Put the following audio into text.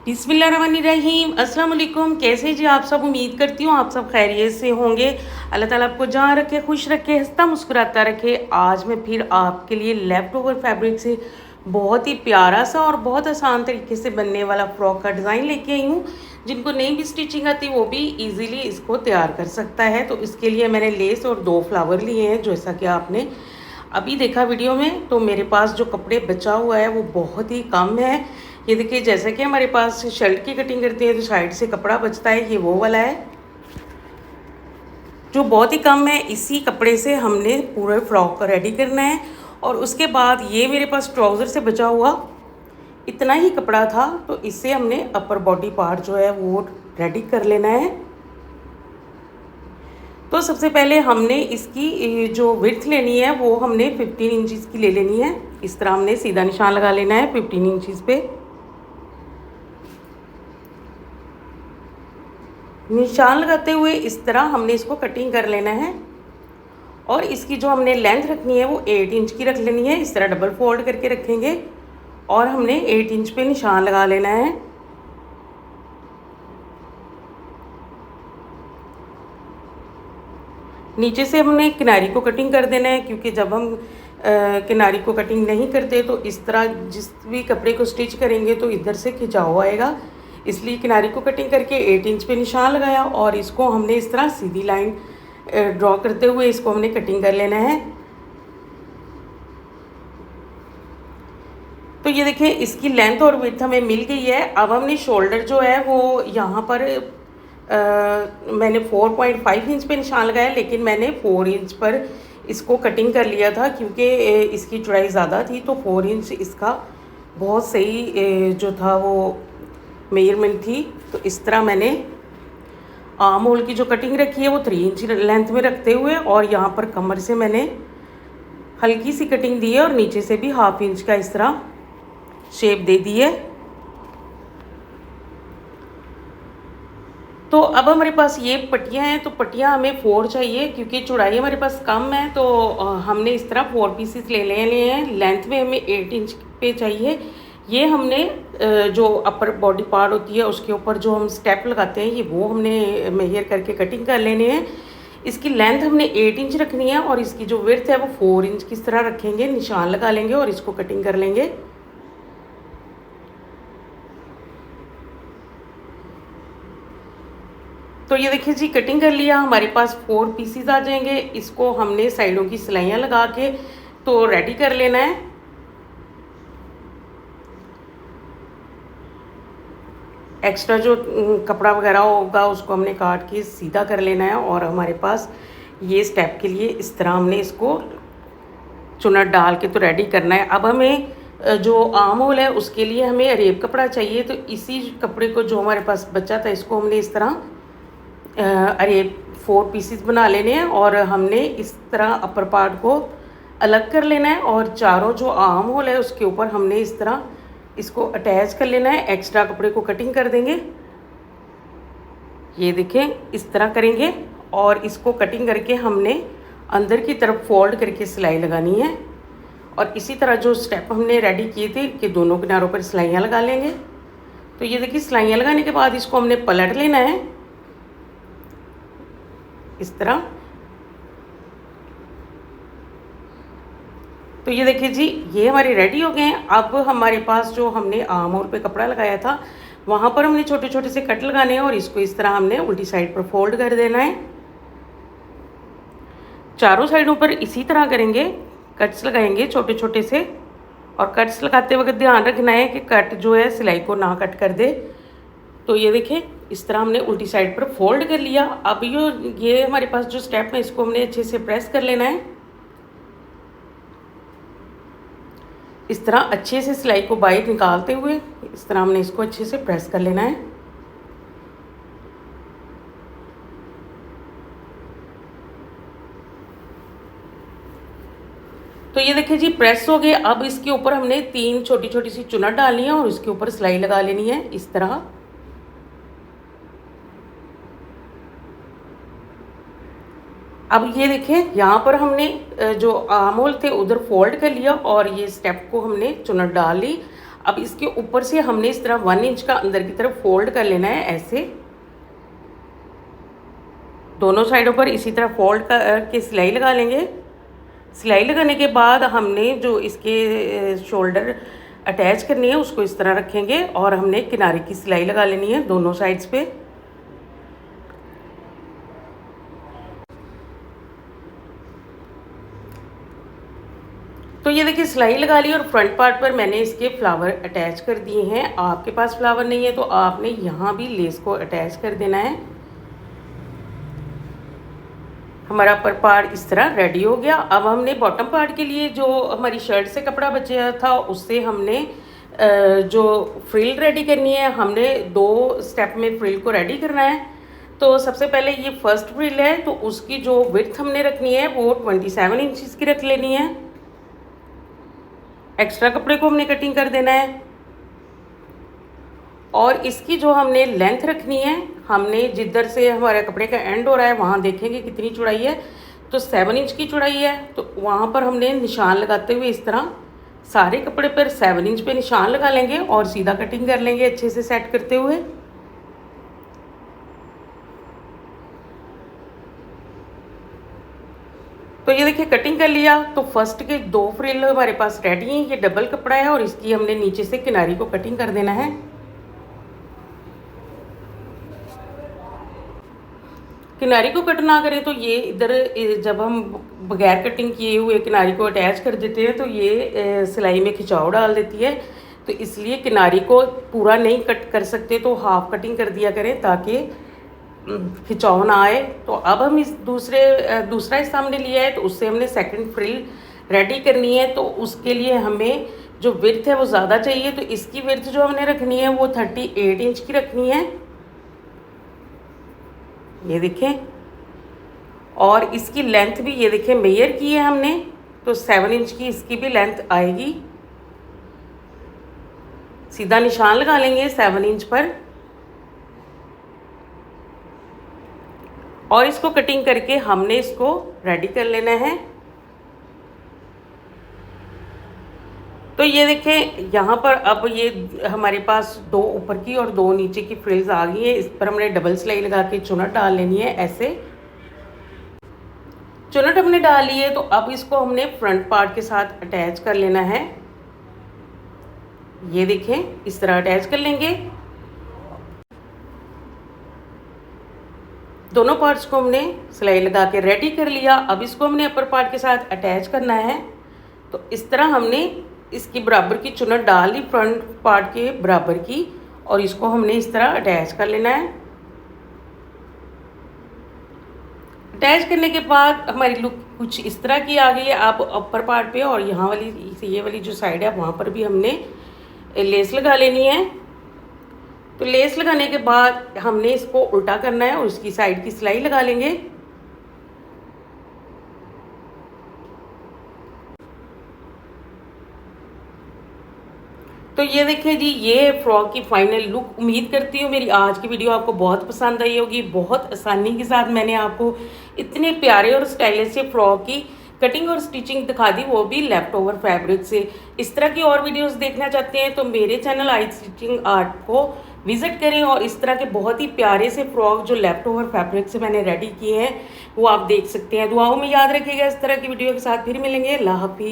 बिस्मिल्लाहिर्रहमानिर्रहीम। अस्सलाम वालेकुम। कैसे जी आप सब? उम्मीद करती हूँ आप सब खैरियत से होंगे। अल्लाह ताला आपको जहाँ रखे, खुश रखे, हंसता मुस्कुराता रखे। आज मैं फिर आपके लिए लेफ़्ट ओवर फैब्रिक से बहुत ही प्यारा सा और बहुत आसान तरीके से बनने वाला फ़्रॉक का डिज़ाइन लेके आई हूँ। जिनको नहीं भी स्टिचिंग आती वो भी ईज़िली इसको तैयार कर सकता है। तो इसके लिए मैंने लेस और 2 फ्लावर लिए हैं, जैसा कि आपने अभी देखा वीडियो में। तो मेरे पास जो कपड़े बचा हुआ है वो बहुत ही कम है। ये देखिए, जैसे कि हमारे पास शर्ट की कटिंग करते हैं तो साइड से कपड़ा बचता है, ये वो वाला है जो बहुत ही कम है। इसी कपड़े से हमने पूरे फ्रॉक को रेडी करना है। और उसके बाद ये मेरे पास ट्राउज़र से बचा हुआ इतना ही कपड़ा था, तो इससे हमने अपर बॉडी पार्ट जो है वो रेडी कर लेना है। तो सबसे पहले हमने इसकी जो विड्थ लेनी है वो हमने 15 इंचज़ की ले लेनी है। इस तरह हमने सीधा निशान लगा लेना है 15 इंचज़ पे। निशान लगाते हुए इस तरह हमने इसको कटिंग कर लेना है। और इसकी जो हमने लेंथ रखनी है वो 8 इंच की रख लेनी है। इस तरह डबल फोल्ड करके रखेंगे और हमने 8 इंच पे निशान लगा लेना है। नीचे से हमने किनारी को कटिंग कर देना है, क्योंकि जब हम किनारी को कटिंग नहीं करते तो इस तरह जिस भी कपड़े को स्टिच करेंगे तो इधर से खिंचाव आएगा। इसलिए किनारी को कटिंग करके 8 इंच पे निशान लगाया और इसको हमने इस तरह सीधी लाइन ड्रॉ करते हुए इसको हमने कटिंग कर लेना है। तो ये देखें, इसकी लेंथ और विड्थ हमें मिल गई है। अब हमने शोल्डर जो है वो यहाँ पर मैंने 4.5 इंच पे निशान लगाया, लेकिन मैंने 4 इंच पर इसको कटिंग कर लिया था, क्योंकि इसकी चौड़ाई ज़्यादा थी। तो 4 इंच इसका बहुत सही जो था वो मेजरमेंट थी। तो इस तरह मैंने आर्म होल की जो कटिंग रखी है वो 3 इंच लेंथ में रखते हुए, और यहाँ पर कमर से मैंने हल्की सी कटिंग दी है और नीचे से भी 1/2 इंच का इस तरह शेप दे दी है। तो अब हमारे पास ये पट्टियाँ हैं, तो पट्टियाँ हमें 4 चाहिए, क्योंकि चौड़ाई हमारे पास कम है। तो हमने इस तरह 4 पीसेस ले लेने हैं। लेंथ में हमें 8 इंच पे चाहिए। ये हमने जो अपर बॉडी पार्ट होती है उसके ऊपर जो हम स्टेप लगाते हैं, ये वो हमने मेजर करके कटिंग कर लेने हैं। इसकी लेंथ हमने 8 इंच रखनी है और इसकी जो विड्थ है वो 4 इंच किस तरह रखेंगे, निशान लगा लेंगे और इसको कटिंग कर लेंगे। तो ये देखिए जी, कटिंग कर लिया। हमारे पास 4 पीसीज आ जाएंगे। इसको हमने साइडों की सिलाइयाँ लगा के तो रेडी कर लेना है। एक्स्ट्रा जो कपड़ा वगैरह होगा उसको हमने काट के सीधा कर लेना है। और हमारे पास ये स्टेप के लिए इस तरह हमने इसको चुनट डाल के तो रेडी करना है। अब हमें जो आर्म होल है उसके लिए हमें अरेब कपड़ा चाहिए। तो इसी कपड़े को जो हमारे पास बचा था इसको हमने इस तरह अरेब 4 पीसीस बना लेने हैं और हमने इस तरह अपर पार्ट को अलग कर लेना है। और चारों जो आर्म होल है उसके ऊपर हमने इस तरह इसको अटैच कर लेना है। एक्स्ट्रा कपड़े को कटिंग कर देंगे। ये देखें, इस तरह करेंगे और इसको कटिंग करके हमने अंदर की तरफ फोल्ड करके सिलाई लगानी है। और इसी तरह जो स्टेप हमने रेडी किए थे कि दोनों किनारों पर सिलाइयाँ लगा लेंगे। तो ये देखिए, सिलाइयाँ लगाने के बाद इसको हमने पलट लेना है इस तरह। तो ये देखिए जी, ये हमारे रेडी हो गए हैं। अब हमारे पास जो हमने आर्म होल पे कपड़ा लगाया था वहाँ पर हमने छोटे छोटे से कट लगाने हैं और इसको इस तरह हमने उल्टी साइड पर फोल्ड कर देना है। चारों साइडों पर इसी तरह करेंगे, कट्स लगाएंगे छोटे छोटे से। और कट्स लगाते वक्त ध्यान रखना है कि कट जो है सिलाई को ना कट कर दे। तो ये देखें, इस तरह हमने उल्टी साइड पर फोल्ड कर लिया। अब ये हमारे पास जो स्टेप है इसको हमने अच्छे से प्रेस कर लेना है। इस तरह अच्छे से सिलाई को बाहर निकालते हुए इस तरह हमने इसको अच्छे से प्रेस कर लेना है। तो ये देखिए जी, प्रेस हो गए। अब इसके ऊपर हमने 3 छोटी छोटी सी चुनट डालनी है और इसके ऊपर सिलाई लगा लेनी है इस तरह। अब ये देखें, यहाँ पर हमने जो आर्म होल थे उधर फोल्ड कर लिया और ये स्टेप को हमने चुनट डाल ली। अब इसके ऊपर से हमने इस तरह 1 इंच का अंदर की तरफ फोल्ड कर लेना है, ऐसे दोनों साइडों पर इसी तरह फोल्ड करके सिलाई लगा लेंगे। सिलाई लगाने के बाद हमने जो इसके शोल्डर अटैच करनी है उसको इस तरह रखेंगे और हमने किनारे की सिलाई लगा लेनी है दोनों साइड्स पे। तो ये देखिए सिलाई लगा ली और फ्रंट पार्ट पर मैंने इसके फ्लावर अटैच कर दिए हैं। आपके पास फ्लावर नहीं है तो आपने यहाँ भी लेस को अटैच कर देना है। हमारा अपर पार्ट इस तरह रेडी हो गया। अब हमने बॉटम पार्ट के लिए जो हमारी शर्ट से कपड़ा बचा था उससे हमने जो फ्रिल रेडी करनी है, हमने 2 स्टेप में फ्रिल को रेडी करना है। तो सबसे पहले ये फर्स्ट फ्रिल है तो उसकी जो विड्थ हमने रखनी है वो 27 इंचज़ की रख लेनी है। एक्स्ट्रा कपड़े को हमने कटिंग कर देना है और इसकी जो हमने लेंथ रखनी है, हमने जिधर से हमारे कपड़े का एंड हो रहा है वहाँ देखेंगे कितनी चौड़ाई है, तो 7 इंच की चौड़ाई है। तो वहाँ पर हमने निशान लगाते हुए इस तरह सारे कपड़े पर 7 इंच पे निशान लगा लेंगे और सीधा कटिंग कर लेंगे अच्छे से सेट करते हुए। तो ये देखिए कटिंग कर लिया। तो फर्स्ट के 2 फ्रिल हमारे पास रेडी हैं। ये डबल कपड़ा है और इसकी हमने नीचे से किनारी को कटिंग कर देना है। किनारी को कट ना करें तो ये इधर जब हम बगैर कटिंग किए हुए किनारी को अटैच कर देते हैं तो ये सिलाई में खिंचाव डाल देती है। तो इसलिए किनारी को पूरा नहीं कट कर सकते तो हाफ कटिंग कर दिया करें ताकि खिंचाव ना आए। तो अब हम इस दूसरा हिस्सा हमने लिया है तो उससे हमने सेकंड फ्रिल रेडी करनी है। तो उसके लिए हमें जो विड्थ है वो ज़्यादा चाहिए। तो इसकी विड्थ जो हमने रखनी है वो 38 इंच की रखनी है, ये देखें। और इसकी लेंथ भी ये देखें मेजर की है हमने, तो 7 इंच की इसकी भी लेंथ आएगी। सीधा निशान लगा लेंगे 7 इंच पर और इसको कटिंग करके हमने इसको रेडी कर लेना है। तो ये देखें यहाँ पर अब ये हमारे पास 2 ऊपर की और 2 नीचे की फ्रिल्स आ गई है। इस पर हमने डबल सिलाई लगा के चुनट डाल लेनी है। ऐसे चुनट हमने डाल ली है तो अब इसको हमने फ्रंट पार्ट के साथ अटैच कर लेना है। ये देखें इस तरह अटैच कर लेंगे। दोनों पार्ट्स को हमने सिलाई लगा के रेडी कर लिया। अब इसको हमने अपर पार्ट के साथ अटैच करना है। तो इस तरह हमने इसकी बराबर की चुनट डाल ली फ्रंट पार्ट के बराबर की और इसको हमने इस तरह अटैच कर लेना है। अटैच करने के बाद हमारी लुक कुछ इस तरह की आ गई है। आप अपर पार्ट पे और यहाँ वाली ये वाली जो साइड है वहाँ पर भी हमने लेस लगा लेनी है। तो लेस लगाने के बाद हमने इसको उल्टा करना है और उसकी साइड की सिलाई लगा लेंगे। तो ये देखिए जी, ये फ्रॉक की फाइनल लुक। उम्मीद करती हूँ मेरी आज की वीडियो आपको बहुत पसंद आई होगी। बहुत आसानी के साथ मैंने आपको इतने प्यारे और स्टाइलिश से फ्रॉक की कटिंग और स्टिचिंग दिखा दी, वो भी लेफ्ट ओवर फैब्रिक से। इस तरह की और वीडियोस देखना चाहते हैं तो मेरे चैनल आई स्टिचिंग आर्ट को विजिट करें और इस तरह के बहुत ही प्यारे से फ्रॉक जो लेफ्ट ओवर फैब्रिक से मैंने रेडी किए हैं वो आप देख सकते हैं। दुआओं में याद रखिएगा। इस तरह की वीडियो के साथ फिर मिलेंगे। अल्लाह हाफिज़।